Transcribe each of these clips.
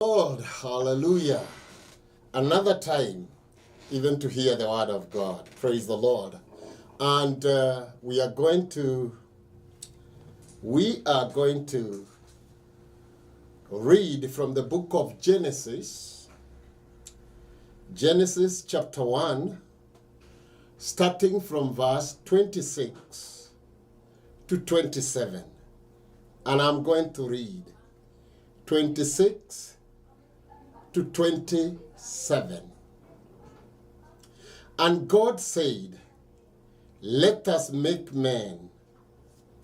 Lord, hallelujah. Another time, even to hear the word of God. Praise the Lord. And we are going to read from the book of Genesis, Genesis chapter 1, starting from verse 26 to 27. And I'm going to read 26 to 27. And God said, "Let us make man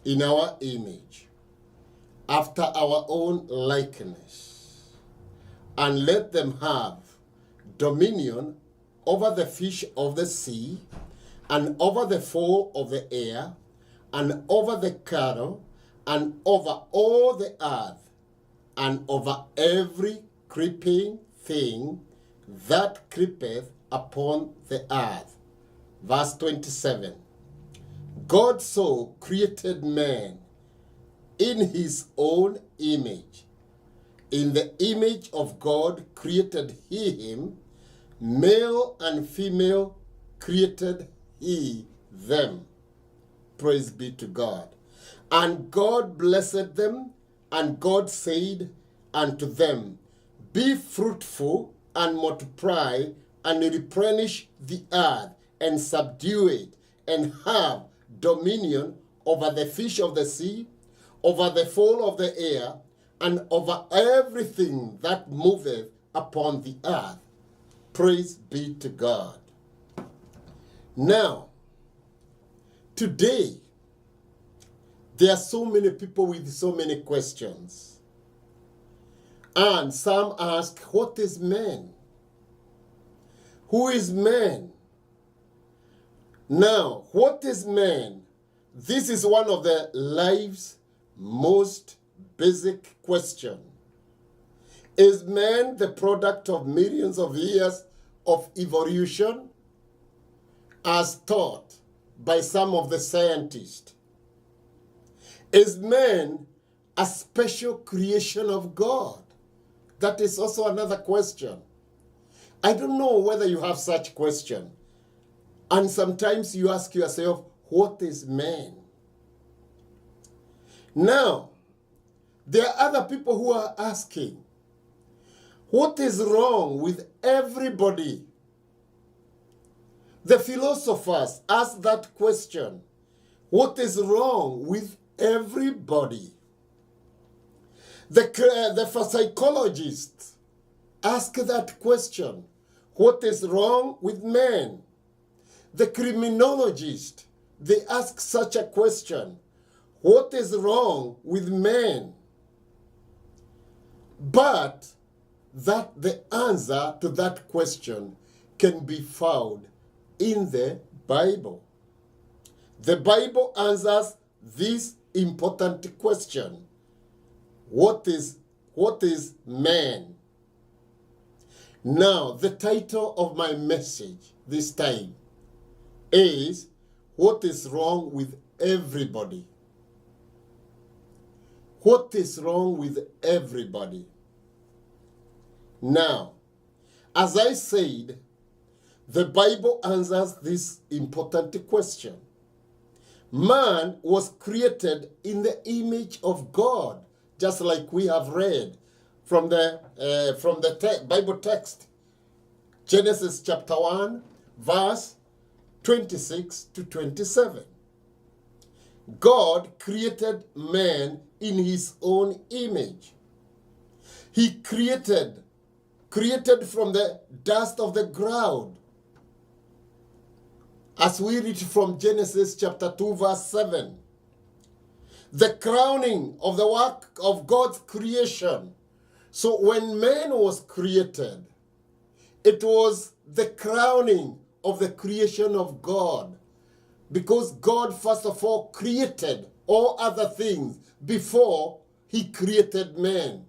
in our image, after our own likeness, and let them have dominion over the fish of the sea, and over the fowl of the air, and over the cattle, and over all the earth, and over every creeping thing that creepeth upon the earth." Verse 27. God so created man in his own image. In the image of God created he him, male and female created he them. Praise be to God. And God blessed them, and God said unto them, "Be fruitful and multiply, and replenish the earth, and subdue it, and have dominion over the fish of the sea, over the fowl of the air, and over everything that moveth upon the earth." Praise be to God. Now, today, there are so many people with so many questions. And some ask, what is man? Who is man? Now, what is man? This is one of the life's most basic question. Is man the product of millions of years of evolution, as taught by some of the scientists? Is man a special creation of God? That is also another question. I don't know whether you have such question. And sometimes you ask yourself, what is man? Now, there are other people who are asking, what is wrong with everybody? The philosophers ask that question. What is wrong with everybody? The psychologists ask that question. What is wrong with man? The criminologists, they ask such a question. What is wrong with man? But that the answer to that question can be found in the Bible. The Bible answers this important question. What is man? Now, the title of my message this time is, what is wrong with everybody? What is wrong with everybody? Now, as I said, the Bible answers this important question. Man was created in the image of God, just like we have read from the Bible text, Genesis chapter 1, verse 26 to 27. God created man in his own image. He created from the dust of the ground. As we read from Genesis chapter 2, verse 7. The crowning of the work of God's creation. So when man was created, it was the crowning of the creation of God. Because God, first of all, created all other things before he created man.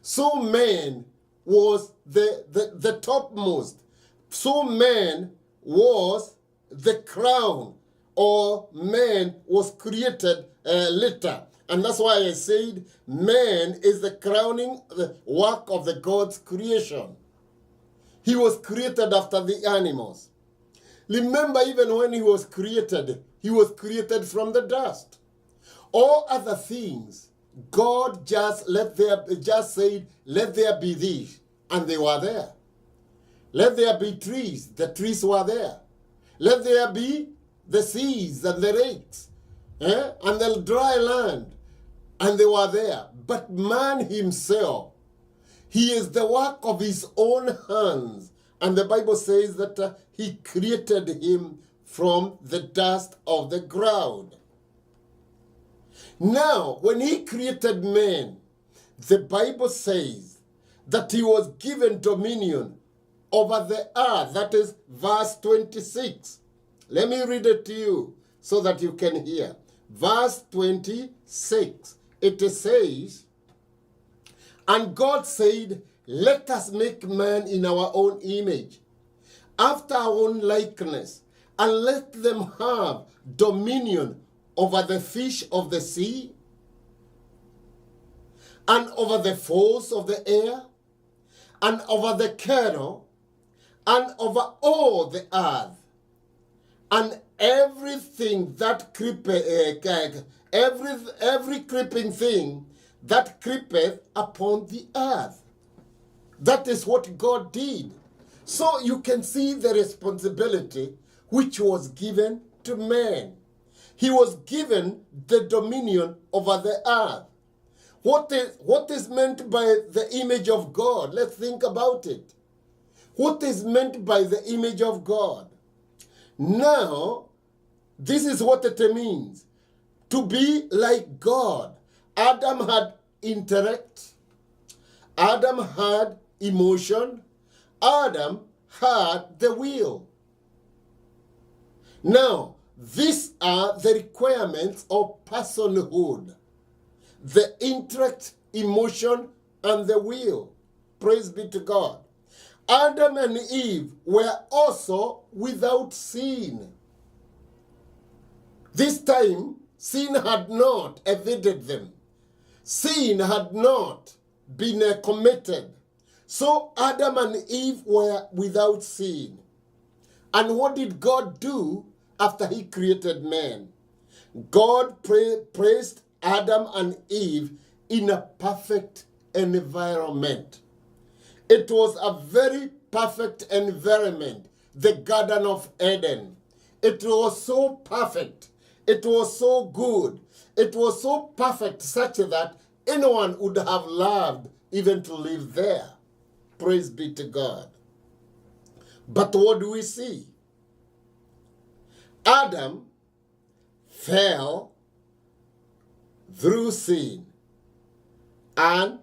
So man was the topmost. So man was the crown, or man was created later. And that's why I said man is the crowning the work of the God's creation. He was created after the animals. Remember, even when he was created from the dust. All other things, God just said, let there be these, and they were there. Let there be trees, the trees were there. Let there be the seas and the lakes, and the dry land, and they were there. But man himself, he is the work of his own hands. And the Bible says that he created him from the dust of the ground. Now, when he created man, the Bible says that he was given dominion over the earth. That is verse 26. Let me read it to you so that you can hear. Verse 26. It says, and God said, let us make man in our own image, after our own likeness, and let them have dominion over the fish of the sea, and over the fowls of the air, and over the cattle, and over all the earth, and everything that creepeth, every creeping thing that creepeth upon the earth. That is what God did. So you can see the responsibility which was given to man. He was given the dominion over the earth. What is meant by the image of God? Let's think about it. What is meant by the image of God? Now, this is what it means. To be like God. Adam had intellect. Adam had emotion. Adam had the will. Now, these are the requirements of personhood. The intellect, emotion, and the will. Praise be to God. Adam and Eve were also without sin. This time, sin had not evaded them. Sin had not been committed. So Adam and Eve were without sin. And what did God do after he created man? God placed Adam and Eve in a perfect environment. It was a very perfect environment, the Garden of Eden. It was so perfect. It was so good. It was so perfect such that anyone would have loved even to live there. Praise be to God. But what do we see? Adam fell through sin, and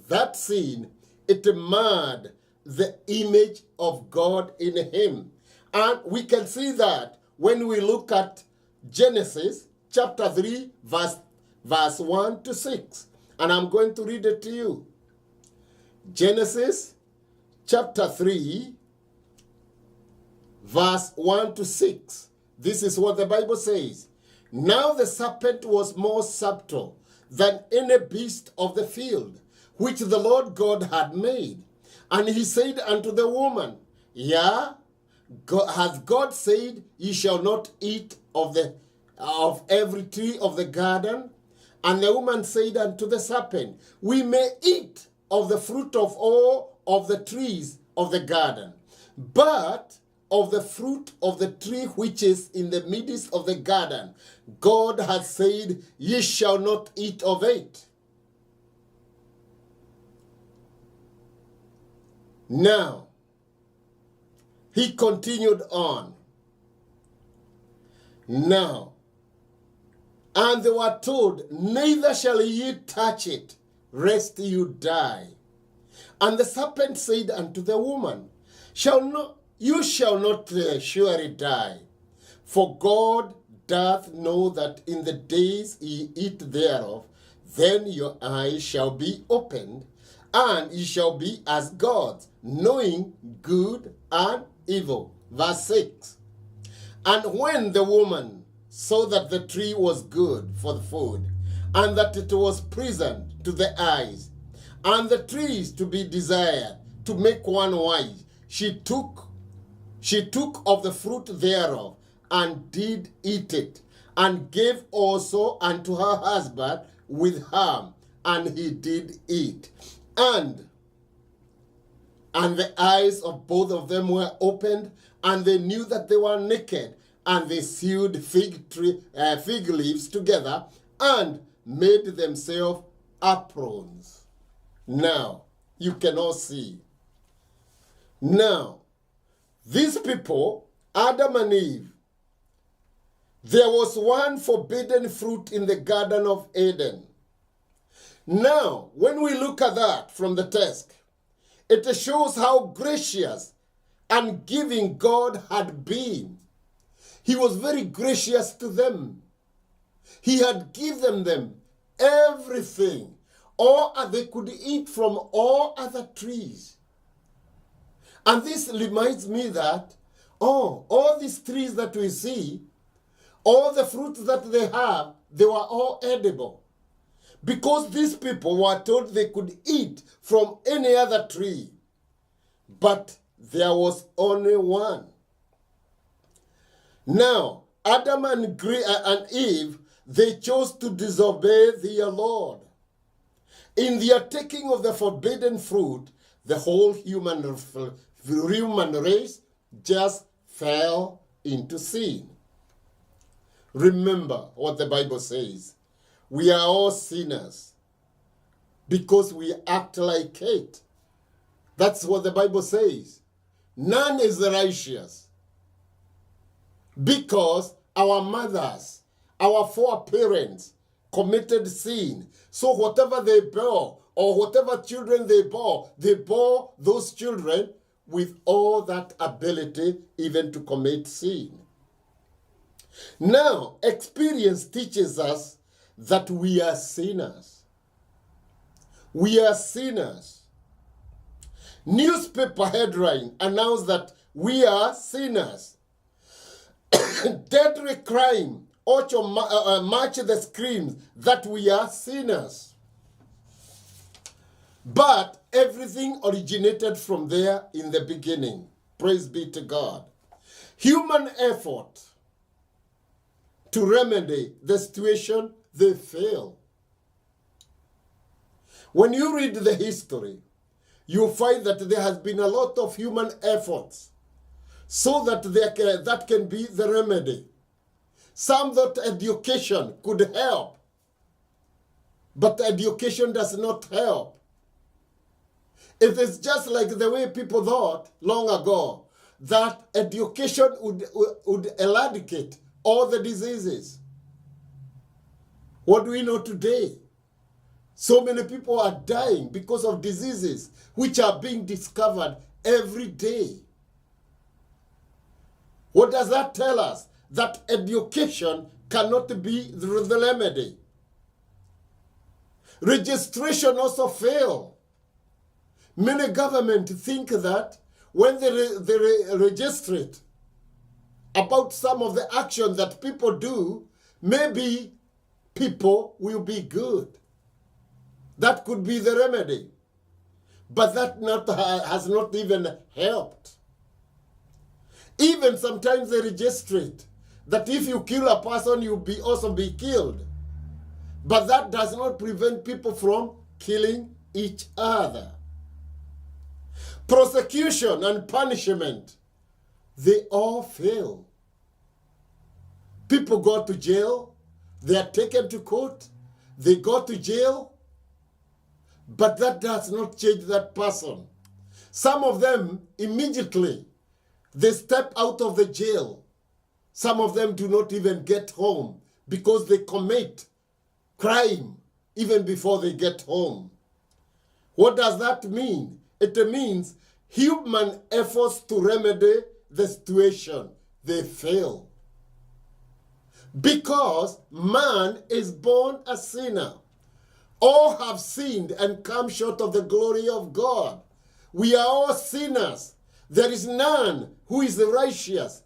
that sin, it marred the image of God in him. And we can see that when we look at Genesis chapter 3, verse 1 to 6. And I'm going to read it to you. Genesis chapter 3, verse 1 to 6. This is what the Bible says. Now the serpent was more subtle than any beast of the field, which the Lord God had made. And he said unto the woman, hath God said, ye shall not eat of every tree of the garden? And the woman said unto the serpent, we may eat of the fruit of all of the trees of the garden, but of the fruit of the tree which is in the midst of the garden, God hath said, ye shall not eat of it. Now, he continued on. Now, and they were told, neither shall ye touch it, lest you die. And the serpent said unto the woman, you shall not surely die, for God doth know that in the days ye eat thereof, then your eyes shall be opened, and ye shall be as gods, knowing good and evil. Verse 6. And when the woman saw that the tree was good for the food, and that it was pleasant to the eyes, and the trees to be desired, to make one wise. She took of the fruit thereof, and did eat it, and gave also unto her husband with her, and he did eat. And the eyes of both of them were opened, and they knew that they were naked, and they sewed fig leaves together, and made themselves aprons. Now, you can all see. Now, these people, Adam and Eve, there was one forbidden fruit in the Garden of Eden. Now, when we look at that from the text, it shows how gracious and giving God had been. He was very gracious to them. He had given them everything, or they could eat from all other trees. And this reminds me that, all these trees that we see, all the fruits that they have, they were all edible. Because these people were told they could eat from any other tree. But there was only one. Now, Adam and Eve, they chose to disobey their Lord. In their taking of the forbidden fruit, the whole human race just fell into sin. Remember what the Bible says. We are all sinners because we act like it. That's what the Bible says. None is righteous because our mothers, our foreparents committed sin. So whatever they bore, or whatever children they bore those children with all that ability even to commit sin. Now, experience teaches us that we are sinners. We are sinners. Newspaper headline announced that we are sinners. Deadly crime also match the screams that we are sinners. But everything originated from there in the beginning. Praise be to God. Human effort to remedy the situation, they fail. When you read the history, you find that there has been a lot of human efforts so that that can be the remedy. Some thought education could help, but education does not help. It is just like the way people thought long ago that education would eradicate all the diseases. What do we know today? So many people are dying because of diseases which are being discovered every day. What does that tell us? That education cannot be the remedy. Registration also fails. Many governments think that when they register about some of the action that people do, maybe people will be good. That could be the remedy. But that has not even helped. Even sometimes they register that if you kill a person, you'll also be killed. But that does not prevent people from killing each other. Prosecution and punishment, they all fail. People go to jail, they are taken to court, they go to jail, but that does not change that person. Some of them, immediately, they step out of the jail. Some of them do not even get home because they commit crime even before they get home. What does that mean? It means human efforts to remedy the situation, they fail. Because man is born a sinner. All have sinned and come short of the glory of God. We are all sinners. There is none who is righteous.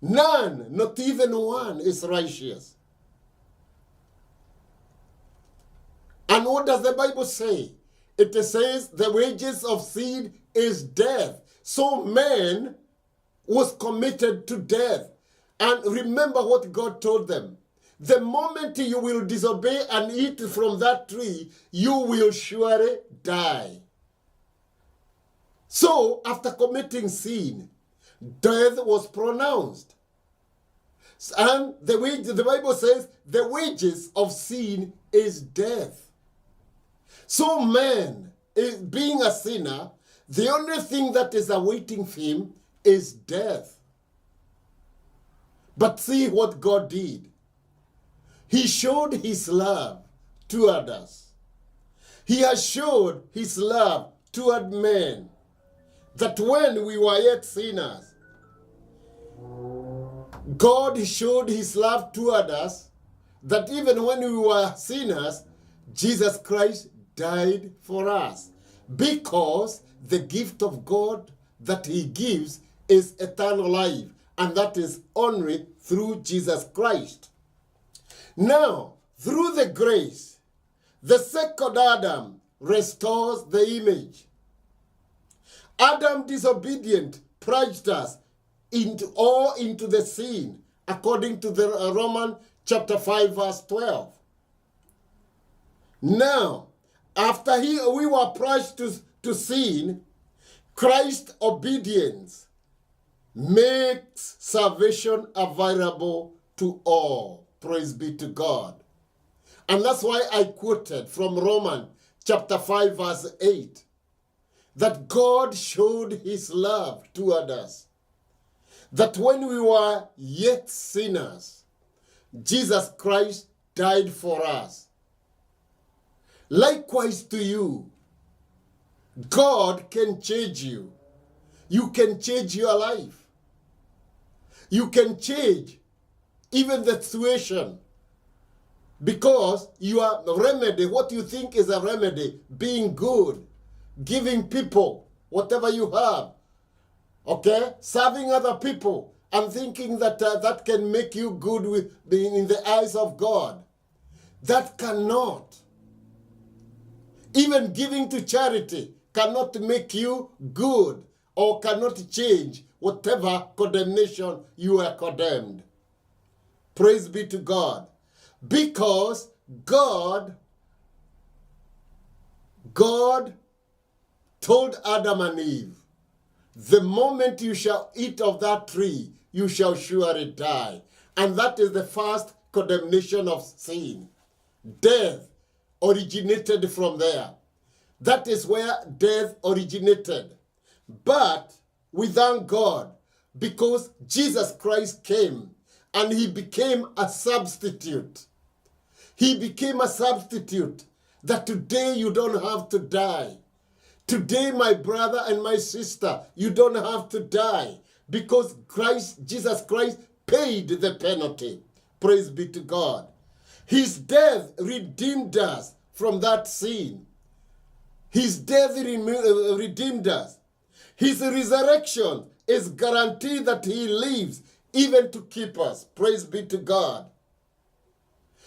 None, not even one, is righteous. And what does the Bible say? It says the wages of sin is death. So man was committed to death. And remember what God told them. The moment you will disobey and eat from that tree, you will surely die. So after committing sin, death was pronounced. And the Bible says the wages of sin is death. So man, being a sinner, the only thing that is awaiting him is death. But see what God did. He showed his love toward us. He has showed his love toward men, that when we were yet sinners, God showed his love toward us, that even when we were sinners, Jesus Christ died for us, because the gift of God that he gives is eternal life, and that is only through Jesus Christ. Now, through the grace, the second Adam restores the image. Adam disobedient plunged us into the sin, according to the Romans chapter 5 verse 12. Now, after we were plunged to sin, Christ's obedience makes salvation available to all. Praise be to God. And that's why I quoted from Romans chapter 5 verse 8, that God showed his love toward us, that when we were yet sinners, Jesus Christ died for us. Likewise to you, God can change you. You can change your life. You can change even the situation, because your remedy, what you think is a remedy, being good, giving people whatever you have, okay, serving other people, and thinking that that can make you good in the eyes of God. That cannot. Even giving to charity cannot make you good, or cannot change whatever condemnation you are condemned. Praise be to God. Because God told Adam and Eve, the moment you shall eat of that tree, you shall surely die. And that is the first condemnation of sin. Death originated from there. That is where death originated. But we thank God, because Jesus Christ came and he became a substitute. He became a substitute, that today you don't have to die. Today, my brother and my sister, you don't have to die, because Jesus Christ paid the penalty. Praise be to God. His death redeemed us from that sin. His death redeemed us. His resurrection is guaranteed that he lives even to keep us. Praise be to God.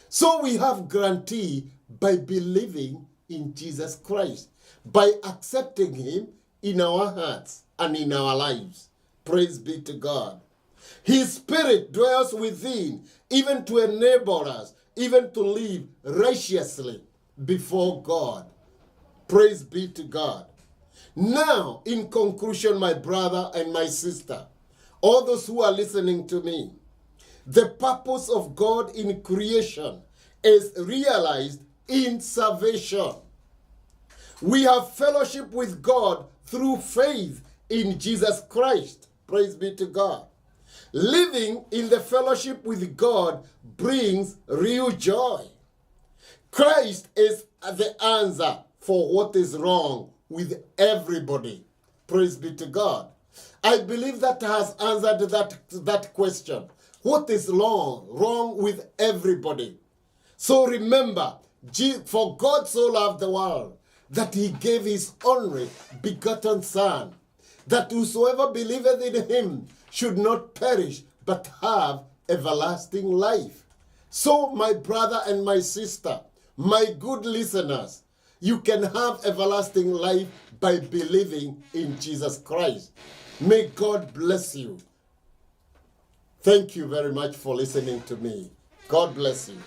So we have guarantee by believing in Jesus Christ, by accepting him in our hearts and in our lives. Praise be to God. His spirit dwells within, even to enable us, even to live righteously before God. Praise be to God. Now, in conclusion, my brother and my sister, all those who are listening to me, the purpose of God in creation is realized in salvation. We have fellowship with God through faith in Jesus Christ. Praise be to God. Living in the fellowship with God brings real joy. Christ is the answer for what is wrong with everybody. Praise be to God. I believe that has answered that question. What is wrong with everybody? So remember, for God so loved the world that he gave his only begotten Son, that whosoever believeth in him should not perish, but have everlasting life. So, my brother and my sister, my good listeners, you can have everlasting life by believing in Jesus Christ. May God bless you. Thank you very much for listening to me. God bless you.